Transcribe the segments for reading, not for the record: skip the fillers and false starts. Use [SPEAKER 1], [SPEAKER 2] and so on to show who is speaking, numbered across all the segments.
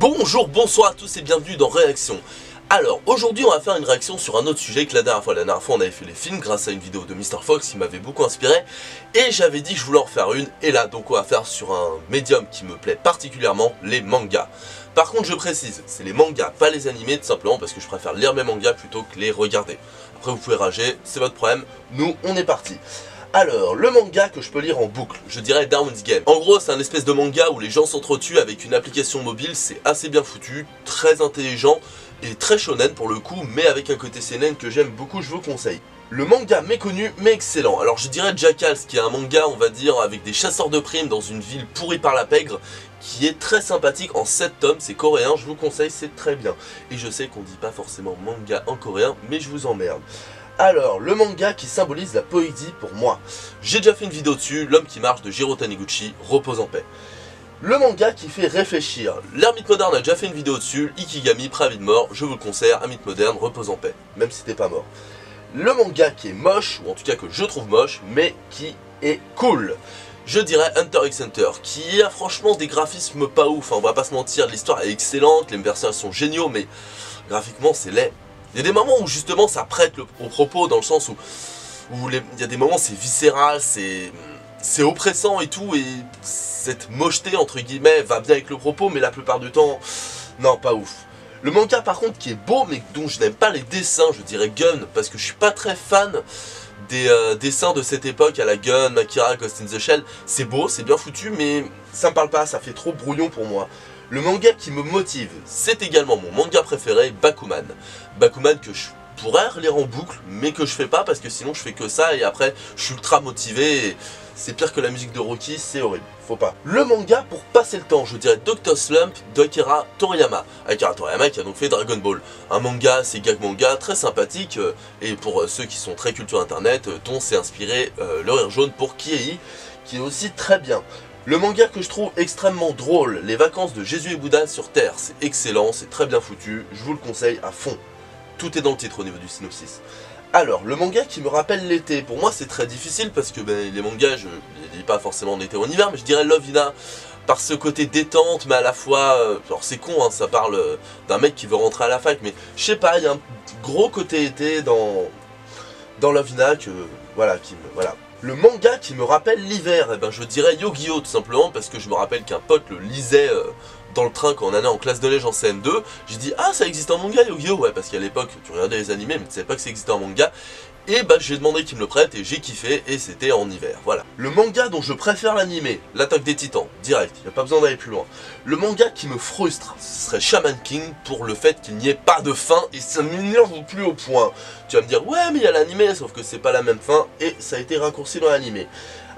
[SPEAKER 1] Bonjour, bonsoir à tous et bienvenue dans Réaction. Alors, aujourd'hui on va faire une réaction sur un autre sujet que la dernière fois. La dernière fois on avait fait les films grâce à une vidéo de Mr. Fox qui m'avait beaucoup inspiré. Et j'avais dit que je voulais en faire une. Et là, donc on va faire sur un médium qui me plaît particulièrement, les mangas. Par contre je précise, c'est les mangas, pas les animés, tout simplement parce que je préfère lire mes mangas plutôt que les regarder. Après vous pouvez rager, c'est votre problème, nous on est parti. Alors, le manga que je peux lire en boucle, je dirais Darwin's Game. En gros, c'est un espèce de manga où les gens s'entretuent avec une application mobile, c'est assez bien foutu, très intelligent et très shonen pour le coup, mais avec un côté seinen que j'aime beaucoup, je vous conseille. Le manga méconnu mais excellent. Alors je dirais Jackals, qui est un manga, on va dire, avec des chasseurs de primes dans une ville pourrie par la pègre, qui est très sympathique en 7 tomes, c'est coréen, je vous conseille, c'est très bien. Et je sais qu'on dit pas forcément manga en coréen, mais je vous emmerde. Alors, le manga qui symbolise la poésie pour moi. J'ai déjà fait une vidéo dessus, L'homme qui marche de Jiro Taniguchi, repose en paix. Le manga qui fait réfléchir. L'ermite moderne a déjà fait une vidéo dessus, Ikigami, préavis de mort, je vous le conseille, ermite moderne, repose en paix, même si t'es pas mort. Le manga qui est moche, ou en tout cas que je trouve moche, mais qui est cool. Je dirais Hunter x Hunter, qui a franchement des graphismes pas ouf, hein, on va pas se mentir, l'histoire est excellente, les personnages sont géniaux, mais graphiquement c'est laid. Il y a des moments où justement ça prête au propos, dans le sens où il y a des moments c'est viscéral, c'est oppressant et tout, et cette mocheté entre guillemets va bien avec le propos, mais la plupart du temps, non, pas ouf. Le manga par contre qui est beau, mais dont je n'aime pas les dessins, je dirais Gun, parce que je suis pas très fan des dessins de cette époque à la Gun, Akira, Ghost in the Shell. C'est beau, c'est bien foutu, mais ça me parle pas, ça fait trop brouillon pour moi. Le manga qui me motive, c'est également mon manga préféré, Bakuman. Bakuman que je pourrais relire en boucle, mais que je fais pas parce que sinon je fais que ça et après je suis ultra motivé et c'est pire que la musique de Rocky, c'est horrible, faut pas. Le manga pour passer le temps, je dirais Dr. Slump d'Akira Toriyama. Akira Toriyama qui a donc fait Dragon Ball. Un manga, c'est gag manga, très sympathique, et pour ceux qui sont très culture internet, dont s'est inspiré Le Rire Jaune pour Kiei, qui est aussi très bien. Le manga que je trouve extrêmement drôle, Les vacances de Jésus et Bouddha sur Terre, c'est excellent, c'est très bien foutu, je vous le conseille à fond. Tout est dans le titre au niveau du synopsis. Alors, le manga qui me rappelle l'été, pour moi c'est très difficile parce que les mangas, je les lis pas forcément en été ou en hiver, mais je dirais Love Hina, par ce côté détente, mais à la fois, alors c'est con, hein, ça parle d'un mec qui veut rentrer à la fac, mais je sais pas, il y a un gros côté été dans Love Hina que, voilà, voilà. Le manga qui me rappelle l'hiver, eh ben je dirais Yu-Gi-Oh! Tout simplement parce que je me rappelle qu'un pote le lisait dans le train quand on allait en classe de neige en CM2. J'ai dit ah ça existe en manga Yu-Gi-Oh! Ouais, parce qu'à l'époque tu regardais les animés mais tu savais pas que ça existait en manga. Et bah j'ai demandé qu'il me le prête et j'ai kiffé et c'était en hiver, voilà. Le manga dont je préfère l'animé, L'Attaque des Titans, direct, il n'y a pas besoin d'aller plus loin. Le manga qui me frustre, ce serait Shaman King pour le fait qu'il n'y ait pas de fin et ça m'énerve au plus haut point. Tu vas me dire ouais mais il y a l'animé sauf que c'est pas la même fin et ça a été raccourci dans l'animé.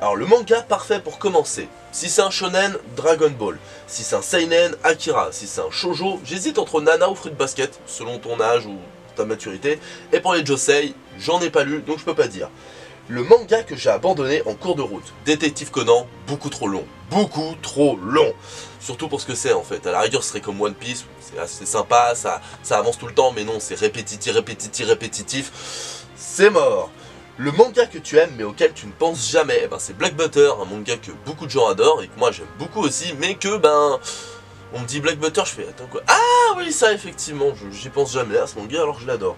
[SPEAKER 1] Alors le manga parfait pour commencer, si c'est un shonen, Dragon Ball, si c'est un seinen, Akira, si c'est un shoujo, j'hésite entre Nana ou Fruit Basket, selon ton âge ou ta maturité, et pour les josei, j'en ai pas lu donc je peux pas dire. Le manga que j'ai abandonné en cours de route, Détective Conan, beaucoup trop long, surtout pour ce que c'est en fait, à la rigueur ce serait comme One Piece, c'est assez sympa, ça avance tout le temps, mais non c'est répétitif, c'est mort. Le manga que tu aimes mais auquel tu ne penses jamais, eh ben, c'est Black Butter, un manga que beaucoup de gens adorent et que moi j'aime beaucoup aussi, mais que on me dit Black Butter, je fais attends quoi. Ah oui ça effectivement, j'y pense jamais à ce manga alors que je l'adore.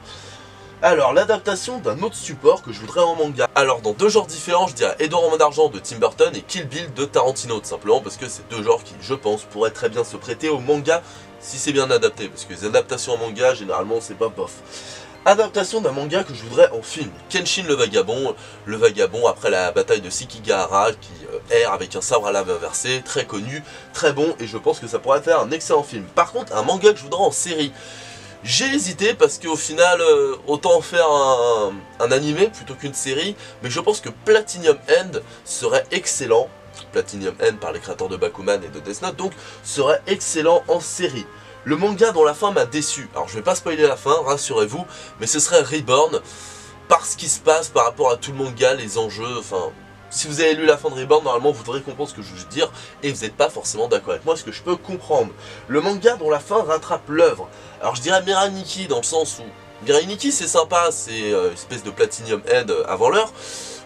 [SPEAKER 1] Alors l'adaptation d'un autre support que je voudrais en manga. Alors dans deux genres différents, je dirais Edouard en main d'argent de Tim Burton et Kill Bill de Tarantino, tout simplement parce que c'est deux genres qui je pense pourraient très bien se prêter au manga si c'est bien adapté, parce que les adaptations en manga généralement c'est pas bof. Adaptation d'un manga que je voudrais en film, Kenshin le vagabond après la bataille de Sekigahara qui erre avec un sabre à lame inversé, très connu, très bon et je pense que ça pourrait faire un excellent film. Par contre un manga que je voudrais en série, j'ai hésité parce qu'au final autant faire un animé plutôt qu'une série, mais je pense que Platinum End serait excellent, Platinum End par les créateurs de Bakuman et de Death Note donc serait excellent en série. Le manga dont la fin m'a déçu, alors je vais pas spoiler la fin, rassurez-vous, mais ce serait Reborn, parce qu'il se passe par rapport à tout le manga, les enjeux, enfin... Si vous avez lu la fin de Reborn, normalement vous devrez comprendre ce que je veux dire, et vous n'êtes pas forcément d'accord avec moi, ce que je peux comprendre. Le manga dont la fin rattrape l'œuvre, alors je dirais Mirai Nikki, dans le sens où... Mirai Nikki c'est sympa, c'est une espèce de Platinum End avant l'heure,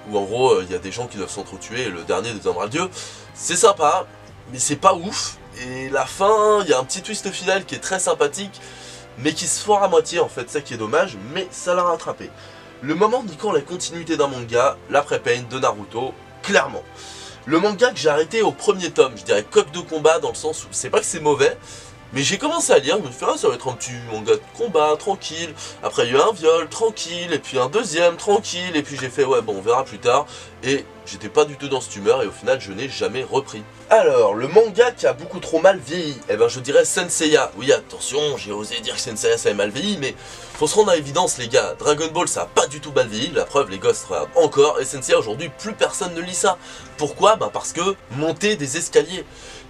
[SPEAKER 1] où en gros il y a des gens qui doivent s'entretuer et le dernier deviendra le dieu, c'est sympa, mais c'est pas ouf. Et la fin, il y a un petit twist final qui est très sympathique, mais qui se foire à moitié en fait, ça qui est dommage, mais ça l'a rattrapé. Le moment indiquant la continuité d'un manga, l'après-pain de Naruto, clairement. Le manga que j'ai arrêté au premier tome, je dirais coq de combat dans le sens où c'est pas que c'est mauvais, mais j'ai commencé à lire, je me suis dit, ah, ça va être un petit manga de combat, tranquille. Après il y a eu un viol, tranquille, et puis un deuxième, tranquille, et puis j'ai fait, ouais bon, on verra plus tard. Et j'étais pas du tout dans cette humeur, et au final je n'ai jamais repris. Alors, le manga qui a beaucoup trop mal vieilli, eh ben je dirais Senseiya. Oui, attention, j'ai osé dire que Senseiya ça avait mal vieilli, mais faut se rendre à l'évidence les gars, Dragon Ball ça a pas du tout mal vieilli, la preuve les gosses regardent encore, et Senseiya aujourd'hui plus personne ne lit ça. Pourquoi? Ben parce que monter des escaliers,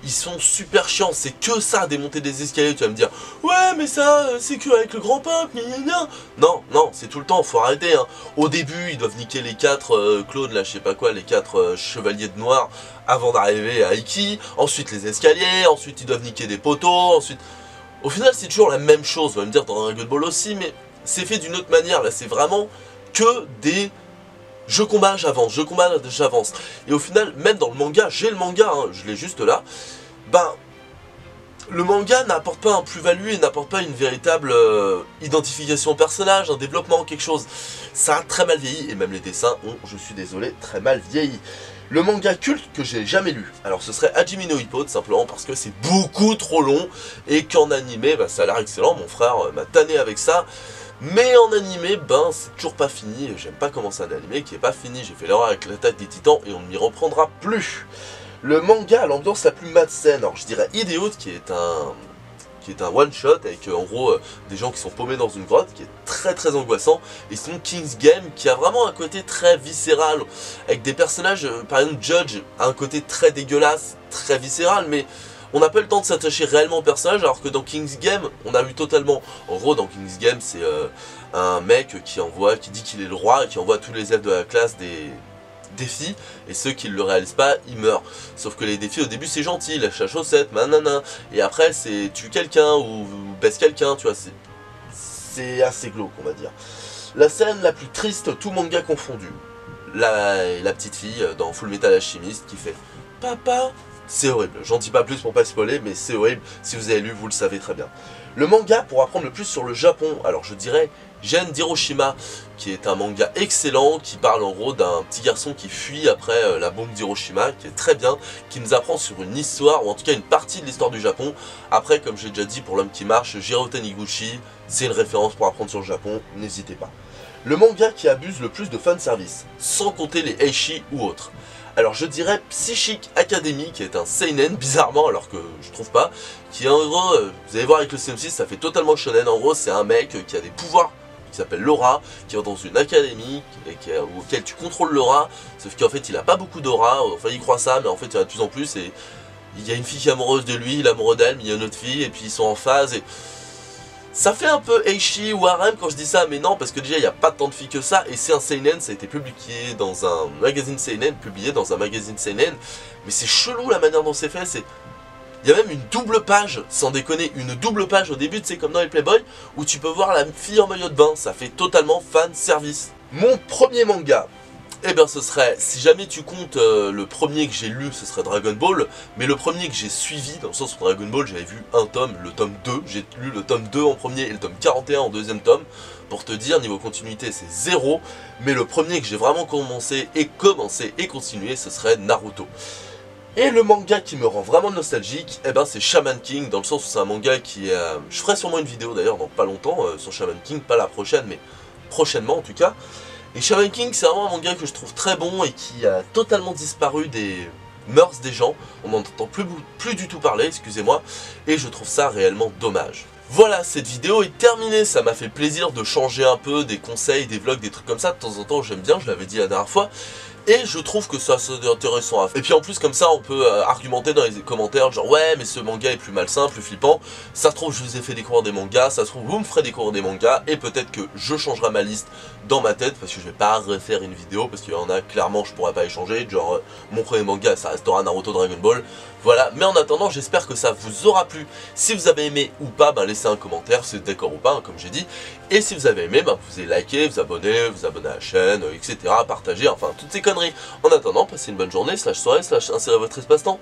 [SPEAKER 1] ils sont super chiants, c'est que ça, démonter des escaliers. Tu vas me dire, ouais mais ça c'est que avec le grand peuple, gna gna gna. Non, non, c'est tout le temps, faut arrêter hein. Au début ils doivent niquer les 4 clones là, je sais pas quoi, les 4 chevaliers de noir avant d'arriver à Iki, ensuite les escaliers, ensuite ils doivent niquer des poteaux, ensuite... Au final c'est toujours la même chose, on va me dire dans Dragon Ball aussi, mais c'est fait d'une autre manière, là c'est vraiment que des... Je combat, j'avance, je combat, j'avance. Et au final, même dans le manga, j'ai le manga, hein, je l'ai juste là, ben... Le manga n'apporte pas un plus-value et n'apporte pas une véritable identification au personnage, un développement, quelque chose. Ça a très mal vieilli, et même les dessins ont, je suis désolé, très mal vieilli. Le manga culte que j'ai jamais lu, alors ce serait Hajime no Ippo, simplement parce que c'est beaucoup trop long, et qu'en animé, bah, ça a l'air excellent, mon frère m'a tanné avec ça. Mais en animé, ben c'est toujours pas fini, j'aime pas commencer un animé qui est pas fini, j'ai fait l'erreur avec l'attaque des titans et on ne m'y reprendra plus. Le manga a l'ambiance la plus malsaine, alors je dirais Idéote qui est un one shot avec en gros des gens qui sont paumés dans une grotte, qui est très angoissant, et sinon King's Game qui a vraiment un côté très viscéral, avec des personnages, par exemple Judge a un côté très dégueulasse, très viscéral, mais on n'a pas eu le temps de s'attacher réellement au personnage, alors que dans King's Game, on a eu totalement... En gros, dans King's Game, c'est un mec qui dit qu'il est le roi, et qui envoie tous les élèves de la classe des défis, et ceux qui ne le réalisent pas, ils meurent. Sauf que les défis, au début, c'est gentil, lâche la chaussette, manana, et après, c'est tue quelqu'un, ou baisse quelqu'un, tu vois, c'est assez glauque, on va dire. La scène la plus triste, tout manga confondu. La petite fille dans Full Metal Alchemist qui fait « Papa ?» C'est horrible, j'en dis pas plus pour pas spoiler, mais c'est horrible, si vous avez lu, vous le savez très bien. Le manga pour apprendre le plus sur le Japon, alors je dirais Gen d'Hiroshima, qui est un manga excellent, qui parle en gros d'un petit garçon qui fuit après la bombe d'Hiroshima, qui est très bien, qui nous apprend sur une histoire, ou en tout cas une partie de l'histoire du Japon. Après, comme j'ai déjà dit, pour l'homme qui marche, Jiro Taniguchi, c'est une référence pour apprendre sur le Japon, n'hésitez pas. Le manga qui abuse le plus de fanservice, sans compter les Eishi ou autres. Alors je dirais Psychic Academy, qui est un seinen, bizarrement, alors que je trouve pas, qui est en gros, vous allez voir avec le CM6, ça fait totalement shonen. En gros c'est un mec qui a des pouvoirs, qui s'appelle Laura, qui va dans une académie, et auquel tu contrôles Laura, sauf qu'en fait il a pas beaucoup d'aura, enfin il croit ça, mais en fait il y en a de plus en plus, et il y a une fille qui est amoureuse de lui, il est amoureux d'elle, mais il y a une autre fille, et puis ils sont en phase, et... Ça fait un peu Eishi ou Harem quand je dis ça, mais non, parce que déjà il n'y a pas tant de filles que ça, et c'est un seinen, ça a été publié dans un magazine seinen, mais c'est chelou la manière dont c'est fait, il y a même une double page, sans déconner, une double page au début, tu sais, comme dans les Playboy, où tu peux voir la fille en maillot de bain, ça fait totalement fan service. Mon premier manga, eh bien ce serait, si jamais tu comptes le premier que j'ai lu, ce serait Dragon Ball, mais le premier que j'ai suivi, dans le sens où Dragon Ball j'avais vu un tome, le tome 2, j'ai lu le tome 2 en premier et le tome 41 en deuxième tome, pour te dire, niveau continuité c'est 0, mais le premier que j'ai vraiment commencé et continué, ce serait Naruto. Et le manga qui me rend vraiment nostalgique, eh ben c'est Shaman King, dans le sens où c'est un manga qui est... je ferai sûrement une vidéo d'ailleurs dans pas longtemps sur Shaman King, pas la prochaine, mais prochainement en tout cas. Et Shaman King, c'est vraiment un manga que je trouve très bon et qui a totalement disparu des mœurs des gens. On n'en entend plus du tout parler, excusez-moi, et je trouve ça réellement dommage. Voilà, cette vidéo est terminée, ça m'a fait plaisir de changer un peu des conseils, des vlogs, des trucs comme ça, de temps en temps j'aime bien, je l'avais dit la dernière fois. Et je trouve que ça c'est intéressant à faire. Et puis en plus comme ça on peut argumenter dans les commentaires genre ouais mais ce manga est plus malsain, plus flippant. Ça se trouve je vous ai fait découvrir des mangas, ça se trouve vous me ferez découvrir des mangas. Et peut-être que je changerai ma liste dans ma tête parce que je vais pas refaire une vidéo. Parce qu'il y en a clairement je pourrais pas échanger. Genre mon premier manga ça restera Naruto Dragon Ball. Voilà, mais en attendant j'espère que ça vous aura plu. Si vous avez aimé ou pas, laissez un commentaire si c'est d'accord ou pas comme j'ai dit. Et si vous avez aimé, vous pouvez liker, vous abonner à la chaîne, etc. Partager, enfin toutes ces conneries. En attendant, passez une bonne journée, /soirée, insérer votre espace-temps.